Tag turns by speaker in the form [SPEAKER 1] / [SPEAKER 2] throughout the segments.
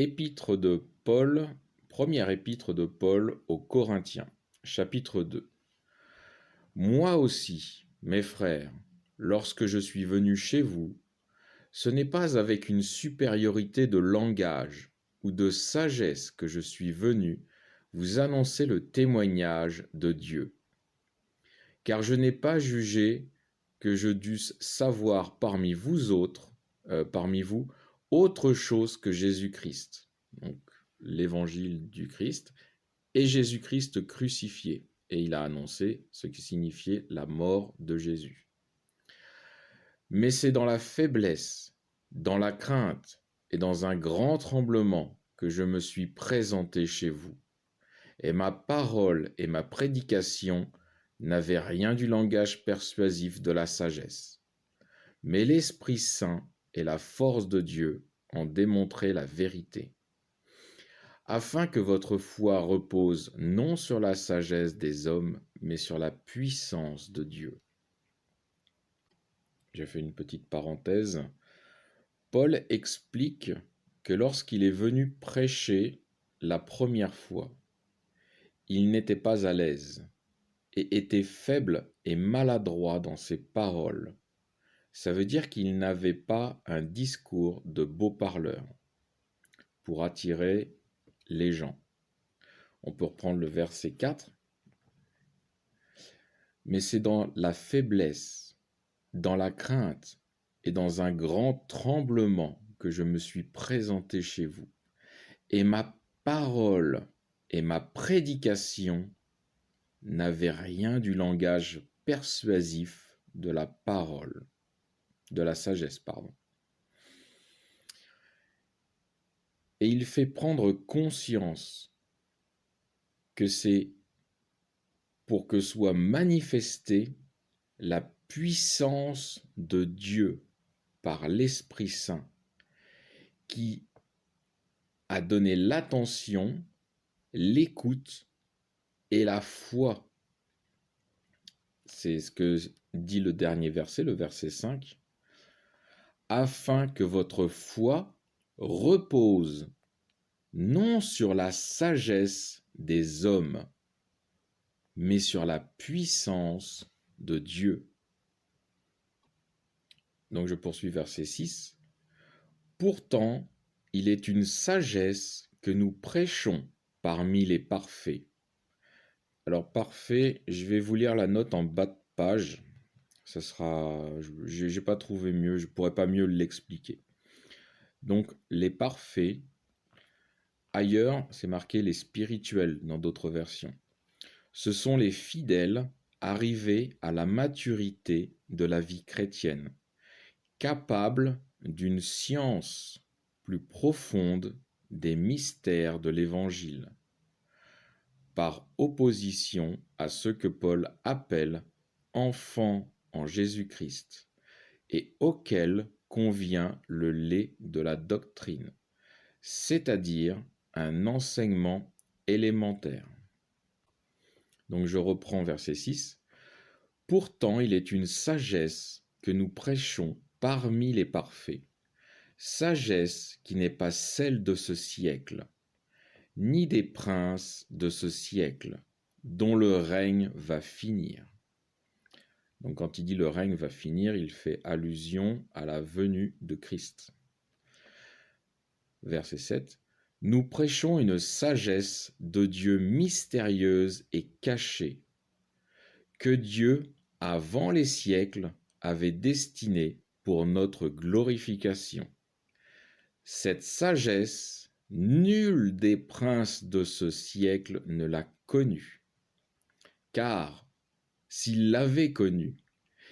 [SPEAKER 1] Épître de Paul, première épître de Paul aux Corinthiens, chapitre 2. Moi aussi, mes frères, lorsque je suis venu chez vous, ce n'est pas avec une supériorité de langage ou de sagesse que je suis venu vous annoncer le témoignage de Dieu. Car je n'ai pas jugé que je dusse savoir parmi vous, autre chose que Jésus-Christ. Donc, l'évangile du Christ et Jésus-Christ crucifié. Et il a annoncé ce qui signifiait la mort de Jésus. Mais c'est dans la faiblesse, dans la crainte et dans un grand tremblement que je me suis présenté chez vous. Et ma parole et ma prédication n'avaient rien du langage persuasif de la sagesse. Mais l'Esprit Saint et la force de Dieu en démontraient la vérité. Afin que votre foi repose non sur la sagesse des hommes, mais sur la puissance de Dieu. J'ai fait une petite parenthèse. Paul explique que lorsqu'il est venu prêcher la première fois, il n'était pas à l'aise et était faible et maladroit dans ses paroles. Ça veut dire qu'il n'avait pas un discours de beau parleur pour attirer les gens. On peut reprendre le verset 4. Mais c'est dans la faiblesse, dans la crainte et dans un grand tremblement que je me suis présenté chez vous. Et ma parole et ma prédication n'avaient rien du langage persuasif de la parole, de la sagesse, pardon. Et il fait prendre conscience que c'est pour que soit manifestée la puissance de Dieu par l'Esprit Saint qui a donné l'attention, l'écoute et la foi. C'est ce que dit le dernier verset, le verset 5. Afin que votre foi repose non sur la sagesse des hommes, mais sur la puissance de Dieu. Donc je poursuis verset 6. Pourtant, il est une sagesse que nous prêchons parmi les parfaits. Alors parfait, je vais vous lire la note en bas de page. Ça sera, j'ai pas trouvé mieux, je pourrais pas mieux l'expliquer. Donc les parfaits, ailleurs c'est marqué les spirituels dans d'autres versions. Ce sont les fidèles arrivés à la maturité de la vie chrétienne, capables d'une science plus profonde des mystères de l'Évangile, par opposition à ceux que Paul appelle enfants en Jésus-Christ, et auxquels convient le lait de la doctrine, c'est-à-dire un enseignement élémentaire. Donc je reprends verset 6. Pourtant il est une sagesse que nous prêchons parmi les parfaits, sagesse qui n'est pas celle de ce siècle, ni des princes de ce siècle, dont le règne va finir. Donc quand il dit le règne va finir, il fait allusion à la venue de Christ. Verset 7. Nous prêchons une sagesse de Dieu mystérieuse et cachée, que Dieu, avant les siècles, avait destinée pour notre glorification. Cette sagesse, nul des princes de ce siècle ne l'a connue, car s'il l'avait connue,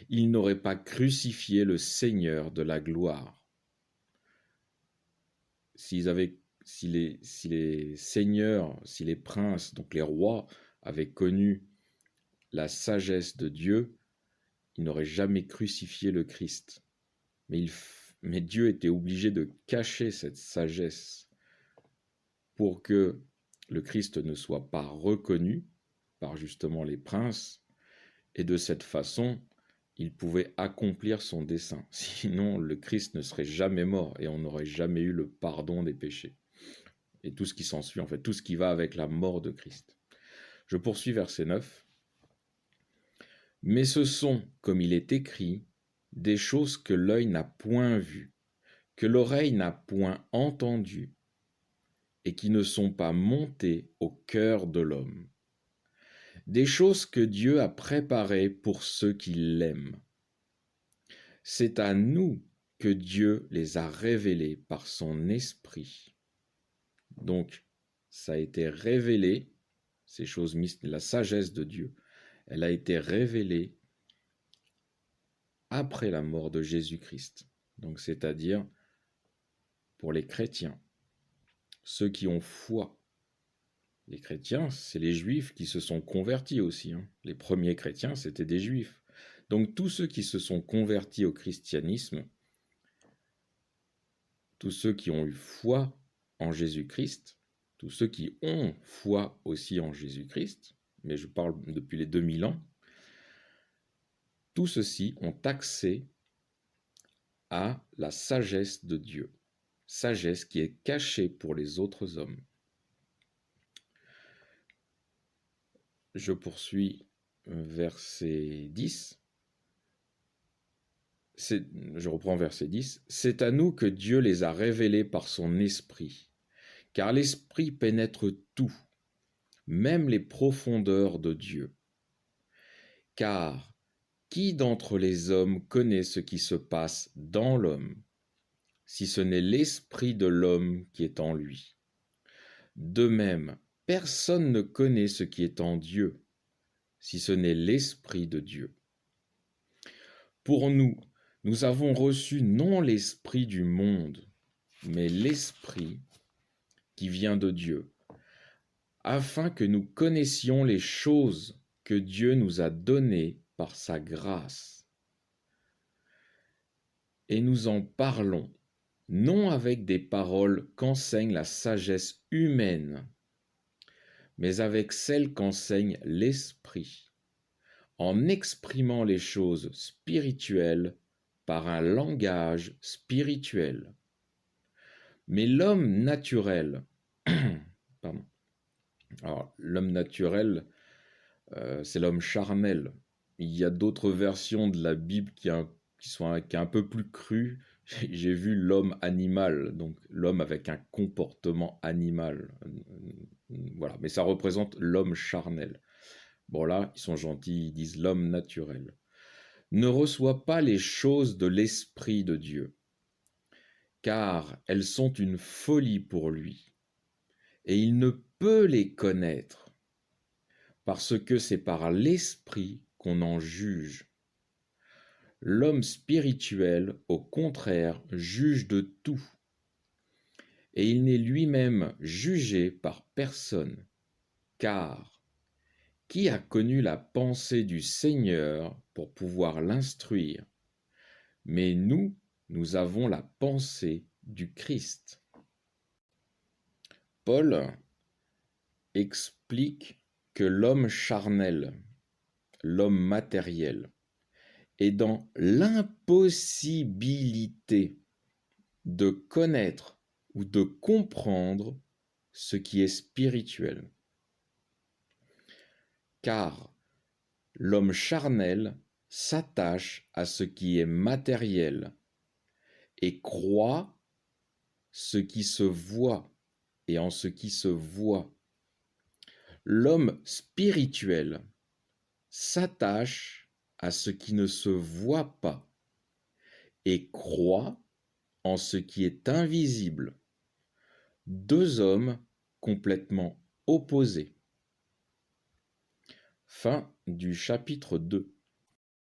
[SPEAKER 1] il n'aurait pas crucifié le Seigneur de la gloire. Si les seigneurs, si les princes, donc les rois, avaient connu la sagesse de Dieu, ils n'auraient jamais crucifié le Christ. Mais Dieu était obligé de cacher cette sagesse pour que le Christ ne soit pas reconnu par justement les princes, et de cette façon, il pouvait accomplir son dessein. Sinon, le Christ ne serait jamais mort et on n'aurait jamais eu le pardon des péchés. Et tout ce qui s'ensuit, en fait, tout ce qui va avec la mort de Christ. Je poursuis verset 9. Mais ce sont, comme il est écrit, des choses que l'œil n'a point vues, que l'oreille n'a point entendues, et qui ne sont pas montées au cœur de l'homme. Des choses que Dieu a préparées pour ceux qui l'aiment. C'est à nous que Dieu les a révélées par son esprit. Donc, ça a été révélé, ces choses, la sagesse de Dieu, elle a été révélée après la mort de Jésus-Christ. Donc, c'est-à-dire pour les chrétiens, ceux qui ont foi. Les chrétiens, c'est les juifs qui se sont convertis aussi. Les premiers chrétiens, c'était des juifs. Donc tous ceux qui se sont convertis au christianisme, tous ceux qui ont eu foi en Jésus-Christ, tous ceux qui ont foi aussi en Jésus-Christ, mais je parle depuis les 2000 ans, tous ceux-ci ont accès à la sagesse de Dieu, sagesse qui est cachée pour les autres hommes. Je poursuis verset 10. Je reprends verset 10. C'est à nous que Dieu les a révélés par son esprit, car l'esprit pénètre tout, même les profondeurs de Dieu. Car qui d'entre les hommes connaît ce qui se passe dans l'homme, si ce n'est l'esprit de l'homme qui est en lui? De même, personne ne connaît ce qui est en Dieu, si ce n'est l'esprit de Dieu. Pour nous, nous avons reçu non l'esprit du monde, mais l'esprit qui vient de Dieu, afin que nous connaissions les choses que Dieu nous a données par sa grâce. Et nous en parlons, non avec des paroles qu'enseigne la sagesse humaine, mais avec celles qu'enseigne l'esprit, en exprimant les choses spirituelles par un langage spirituel. Mais l'homme naturel, pardon. Alors, l'homme naturel, c'est l'homme charnel. Il y a d'autres versions de la Bible qui sont un peu plus crues. J'ai vu l'homme animal, donc l'homme avec un comportement animal. Voilà, mais ça représente l'homme charnel. Bon là, ils sont gentils, ils disent l'homme naturel. Ne reçoit pas les choses de l'Esprit de Dieu, car elles sont une folie pour lui, et il ne peut les connaître, parce que c'est par l'Esprit qu'on en juge. L'homme spirituel, au contraire, juge de tout, et il n'est lui-même jugé par personne, car qui a connu la pensée du Seigneur pour pouvoir l'instruire? Mais nous avons la pensée du Christ. Paul explique que l'homme charnel, l'homme matériel, est dans l'impossibilité de connaître ou de comprendre ce qui est spirituel. Car l'homme charnel s'attache à ce qui est matériel et croit ce qui se voit et en ce qui se voit. L'homme spirituel s'attache à ce qui ne se voit pas et croit en ce qui est invisible. Deux hommes complètement opposés. Fin du chapitre 2.